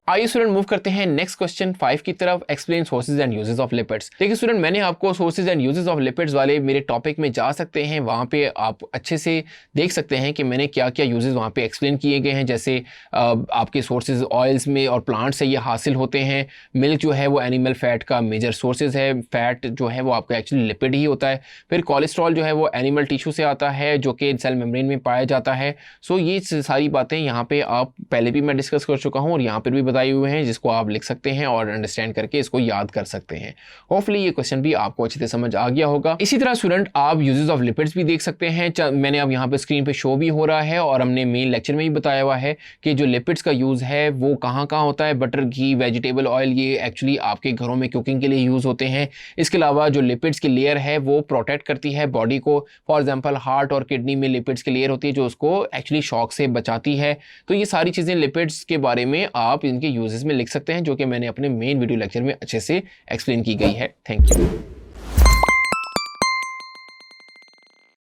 आइए student move करते हैं नेक्स्ट क्वेश्चन 5 की तरफ। Explain sources and uses of lipids. देखिए स्टूडेंट, मैंने आपको sources and uses of lipids वाले मेरे टॉपिक में जा सकते हैं, वहाँ पे आप अच्छे से देख सकते हैं कि मैंने क्या क्या यूजेस वहाँ पे एक्सप्लेन किए गए हैं। जैसे आपके सोर्सेज ऑयल्स में और प्लांट से ये हासिल होते हैं। मिल्क जो है वो एनिमल फैट का मेजर सोर्सेज है। फैट जो है वो आपका एक्चुअली लिपिड ही होता है। फिर कोलेस्ट्रॉल जो है वो एनिमल टिश्यू से आता है जो कि सेल मेम्ब्रेन में पाया जाता है। सो ये सारी बातें यहाँ पे आप पहले भी मैं डिस्कस कर चुका हूँ और यहाँ पर भी बताए हुए हैं, जिसको आप लिख सकते हैं और अंडरस्टैंड करके इसको याद कर सकते हैं। होपफुली ये क्वेश्चन भी आपको अच्छे से समझ आ गया होगा। इसी तरह स्टूडेंट आप यूजेस ऑफ लिपिड्स भी देख सकते हैं। मैंने अब यहाँ पे स्क्रीन पे शो भी हो रहा है और हमने मेन लेक्चर में भी बताया हुआ है कि जो लिपिड्स का यूज है वो कहाँ कहाँ होता है। बटर, घी, वेजिटेबल ऑयल, ये एक्चुअली आपके घरों में कुकिंग के लिए यूज होते हैं। इसके अलावा जो लिपिड्स की लेयर है वो प्रोटेक्ट करती है बॉडी को। फॉर एग्जाम्पल हार्ट और किडनी में लिपिड्स की लेयर होती है जो उसको एक्चुअली शॉक से बचाती है। तो ये सारी चीजें लिपिड्स के बारे में आप इनके यूजेस में लिख सकते हैं, जो कि मैंने अपने मेन वीडियो लेक्चर में अच्छे से एक्सप्लेन की गई है। Thank you.